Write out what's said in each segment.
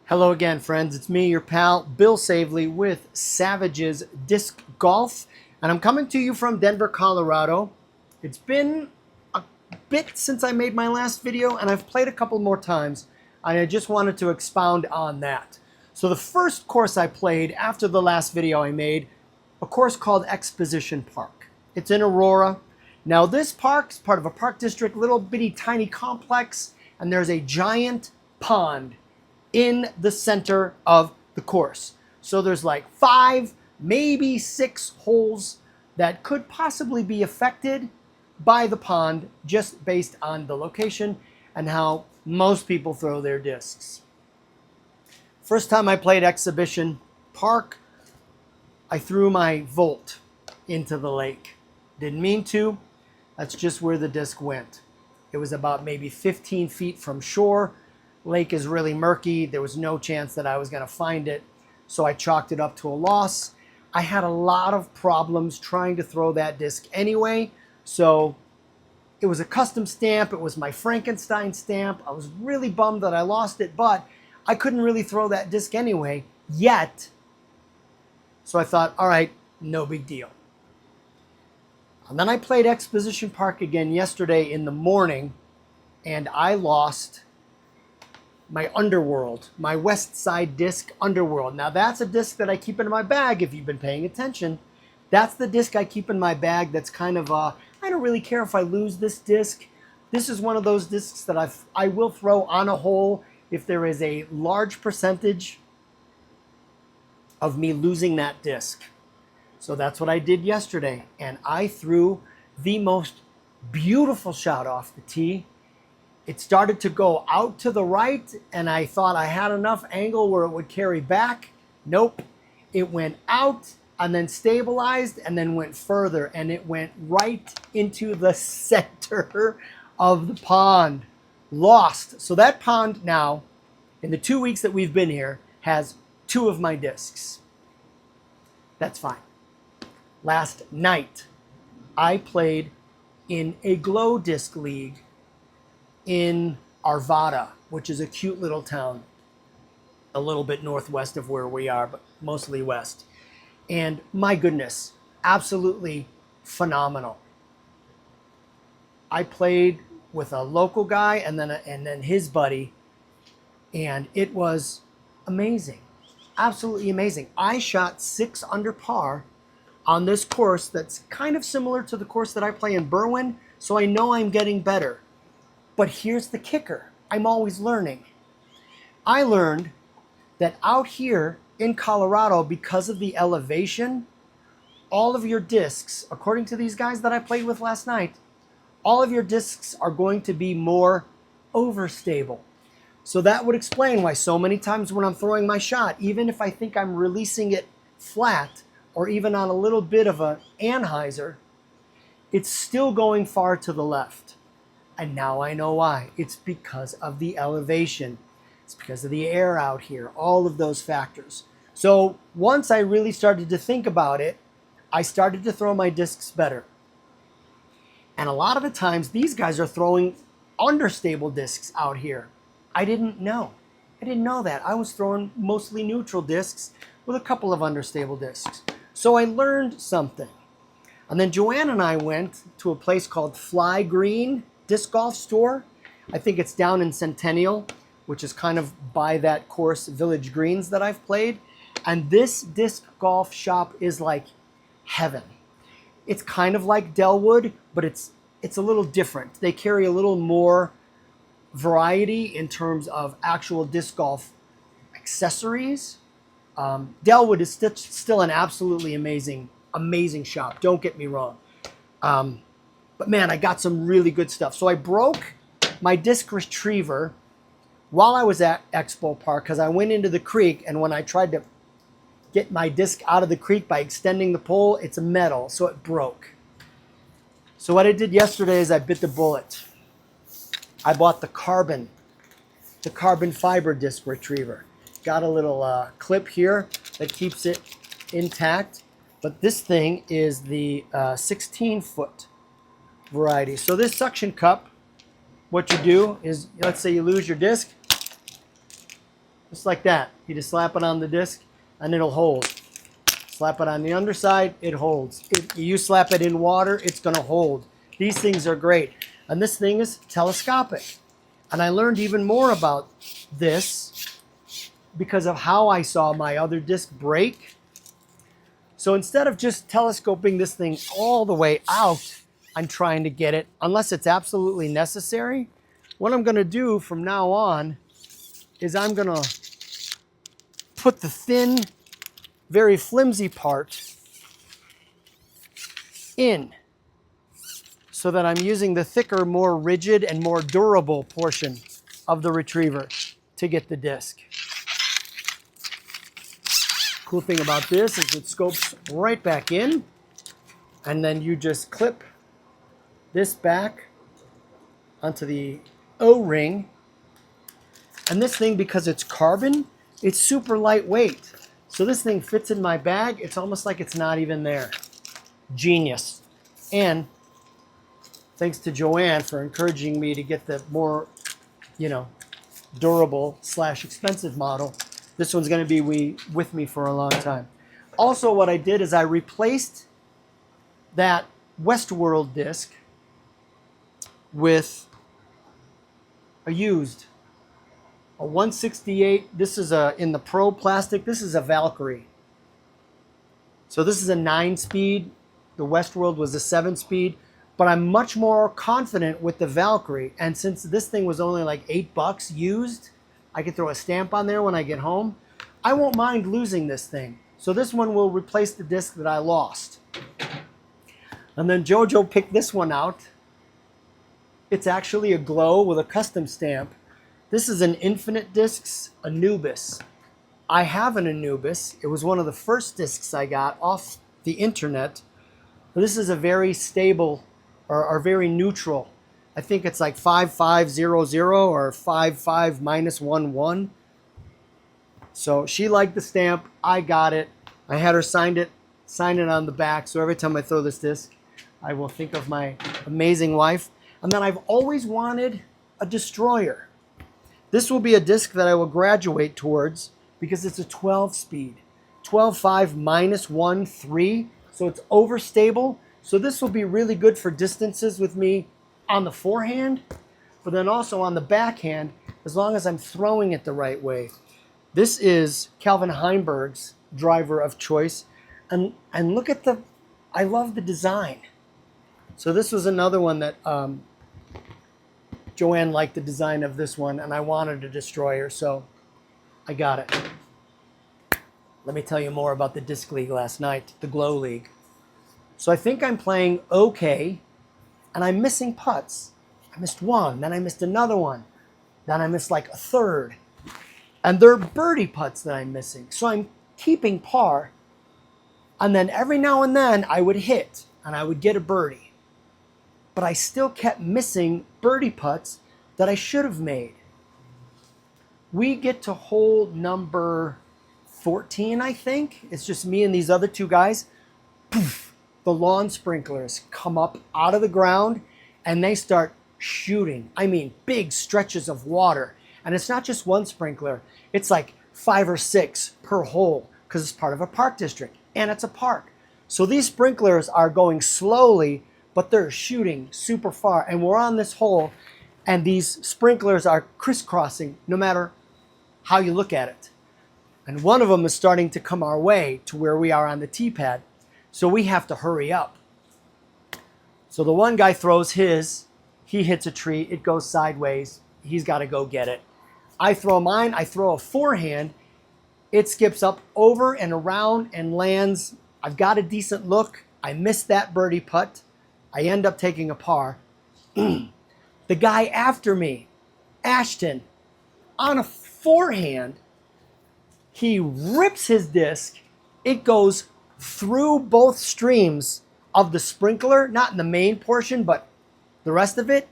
Hello again, friends. It's me, your pal, Bill Savely with Savages Disc Golf, and I'm coming to you from Denver, Colorado. It's been a bit since I made my last video, and I've played a couple more times, and I just wanted to expound on that. So the first course I played after the last video I made, a course called Exposition Park. It's in Aurora. Now this park is part of a park district, little bitty tiny complex, and there's a giant pond in the center of the course. So there's like 5, maybe 6 holes that could possibly be affected by the pond just based on the location and how most people throw their discs. First time I played Exhibition Park, I threw my Volt into the lake. Didn't mean to. That's just where the disc went. It was about maybe 15 feet from shore. Lake is really murky. There was no chance that I was going to find it, so I chalked it up to a loss. I had a lot of problems trying to throw that disc anyway, so it was a custom stamp. It was my Frankenstein stamp. I was really bummed that I lost it, but I couldn't really throw that disc anyway yet, so I thought, all right, no big deal. And then I played Exposition Park again yesterday in the morning, and I lost my Underworld, my West Side disc Underworld. Now that's a disc that I keep in my bag if you've been paying attention. That's the disc I keep in my bag that's kind of, I don't really care if I lose this disc. This is one of those discs that I will throw on a hole if there is a large percentage of me losing that disc. So that's what I did yesterday, and I threw the most beautiful shot off the tee. It started to go out to the right, and I thought I had enough angle where it would carry back. Nope. It went out and then stabilized and then went further, and it went right into the center of the pond. Lost. So that pond now, in the 2 weeks that we've been here, has 2 of my discs. That's fine. Last night, I played in a glow disc league in Arvada, which is a cute little town a little bit northwest of where we are, but mostly west. And my goodness, absolutely phenomenal. I played with a local guy and then his buddy, and it was amazing. Absolutely amazing. I shot 6 under par on this course that's kind of similar to the course that I play in Berwyn, so I know I'm getting better. But here's the kicker. I'm always learning. I learned that out here in Colorado, because of the elevation, all of your discs, according to these guys that I played with last night, all of your discs are going to be more overstable. So that would explain why so many times when I'm throwing my shot, even if I think I'm releasing it flat or even on a little bit of an anhyzer, it's still going far to the left. And now I know why. It's because of the elevation. It's because of the air out here, all of those factors. So once I really started to think about it, I started to throw my discs better. And a lot of the times, these guys are throwing understable discs out here. I didn't know. I didn't know that. I was throwing mostly neutral discs with a couple of understable discs. So I learned something. And then Joanne and I went to a place called Fly Green Disc Golf Store. I think it's down in Centennial, which is kind of by that course, Village Greens, that I've played. And this disc golf shop is like heaven. It's kind of like Delwood, but it's a little different. They carry a little more variety in terms of actual disc golf accessories. Delwood is still an absolutely amazing shop. Don't get me wrong. But man, I got some really good stuff. So I broke my disc retriever while I was at Expo Park because I went into the creek, and when I tried to get my disc out of the creek by extending the pole, it's a metal, so it broke. So what I did yesterday is I bit the bullet. I bought the carbon fiber disc retriever. Got a little clip here that keeps it intact, but this thing is the 16-foot variety. So this suction cup, what you do is, let's say you lose your disc, Just like that. You just slap it on the disc and it'll hold. Slap it on the underside, it holds. You slap it in water, it's gonna hold. These things are great. And this thing is telescopic. And I learned even more about this because of how I saw my other disc break. So instead of just telescoping this thing all the way out, I'm trying to get it, unless it's absolutely necessary. What I'm gonna do from now on is I'm gonna put the thin, very flimsy part in so that I'm using the thicker, more rigid and more durable portion of the retriever to get the disc. Cool thing about this is it scopes right back in, and then you just clip this back onto the O-ring. And this thing, because it's carbon, it's super lightweight. So this thing fits in my bag. It's almost like it's not even there. Genius. And thanks to Joanne for encouraging me to get the more, durable / expensive model. This one's going to be with me for a long time. Also, what I did is I replaced that Westworld disc with a used, a 168. This is in the Pro plastic. This is a Valkyrie. So this is a 9-speed. The Westworld was a 7-speed. But I'm much more confident with the Valkyrie. And since this thing was only like $8 used, I could throw a stamp on there when I get home. I won't mind losing this thing. So this one will replace the disc that I lost. And then Jojo picked this one out. It's actually a glow with a custom stamp. This is an Infinite Discs Anubis. I have an Anubis. It was one of the first discs I got off the internet. This is a very stable or very neutral. I think it's like 5500 or 55-11. So she liked the stamp. I got it. I had her sign it on the back. So every time I throw this disc, I will think of my amazing wife. And then I've always wanted a Destroyer. This will be a disc that I will graduate towards because it's a 12-speed. 12.5 - 1.3. So it's overstable. So this will be really good for distances with me on the forehand, but then also on the backhand, as long as I'm throwing it the right way. This is Calvin Heimberg's driver of choice. And look at I love the design. So this was another one that Joanne liked the design of this one, and I wanted a Destroyer, so I got it. Let me tell you more about the Disc League last night, the Glow League. So I think I'm playing okay, and I'm missing putts. I missed one, then I missed another one. Then I missed like a third. And they're birdie putts that I'm missing. So I'm keeping par, and then every now and then I would hit, and I would get a birdie. But I still kept missing birdie putts that I should have made. We get to hole number 14, I think. It's just me and these other two guys. Poof. The lawn sprinklers come up out of the ground and they start shooting. I mean, big stretches of water. And it's not just one sprinkler. It's like 5 or 6 per hole because it's part of a park district and it's a park. So these sprinklers are going slowly, but they're shooting super far. And we're on this hole and these sprinklers are crisscrossing no matter how you look at it. And one of them is starting to come our way to where we are on the tee pad. So we have to hurry up. So the one guy throws his, he hits a tree, it goes sideways, he's got to go get it. I throw mine, I throw a forehand, it skips up over and around and lands. I've got a decent look, I missed that birdie putt, I end up taking a par. The guy after me, Ashton, on a forehand, he rips his disc, it goes through both streams of the sprinkler, not in the main portion, but the rest of it.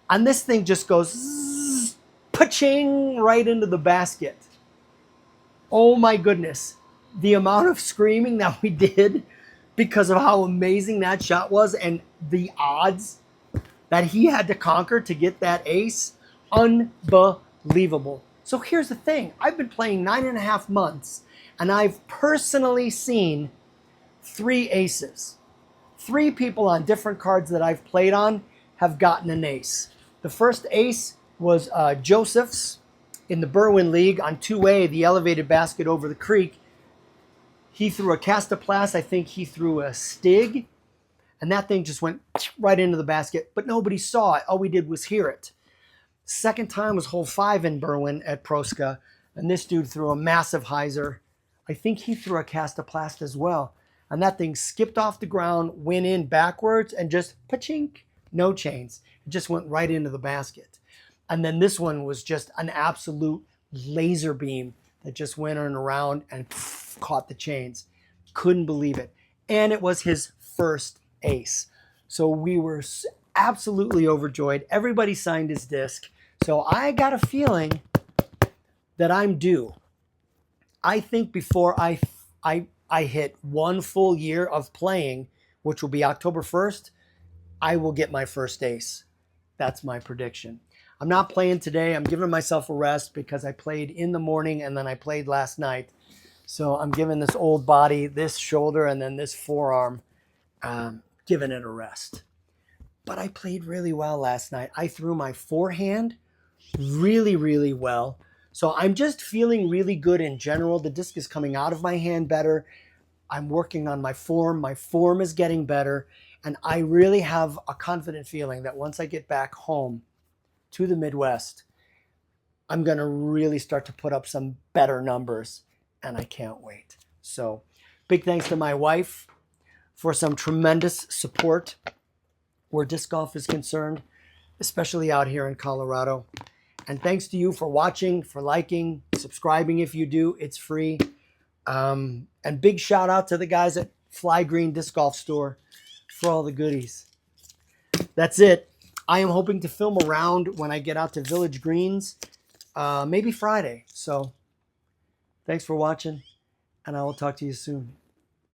And this thing just goes zzz, pa-ching right into the basket. Oh my goodness. The amount of screaming that we did because of how amazing that shot was and the odds that he had to conquer to get that ace. Unbelievable. So here's the thing. I've been playing 9.5 months, and I've personally seen 3 aces. 3 people on different cards that I've played on have gotten an ace. The first ace was Joseph's in the Berwyn League on 2A, the elevated basket over the creek. He threw a Castoplast. I think he threw a Stig. And that thing just went right into the basket, but nobody saw it. All we did was hear it. Second time was hole 5 in Berwyn at Proska, and this dude threw a massive hyzer. I think he threw a Castoplast as well. And that thing skipped off the ground, went in backwards, and just pa-chink, no chains. It just went right into the basket. And then this one was just an absolute laser beam that just went on around and caught the chains. Couldn't believe it. And it was his first ace. So we were absolutely overjoyed. Everybody signed his disc. So I got a feeling that I'm due. I think before I hit 1 full year of playing, which will be October 1st, I will get my first ace. That's my prediction. I'm not playing today. I'm giving myself a rest because I played in the morning and then I played last night. So I'm giving this old body, this shoulder, and then this forearm, giving it a rest. But I played really well last night. I threw my forehand really, really well. So I'm just feeling really good in general. The disc is coming out of my hand better. I'm working on my form. My form is getting better. And I really have a confident feeling that once I get back home to the Midwest, I'm going to really start to put up some better numbers. And I can't wait. So big thanks to my wife for some tremendous support where disc golf is concerned, especially out here in Colorado. And thanks to you for watching, for liking, subscribing if you do. It's free. And big shout out to the guys at Fly Green Disc Golf Store for all the goodies. That's it. I am hoping to film around when I get out to Village Greens, maybe Friday. So thanks for watching, and I will talk to you soon.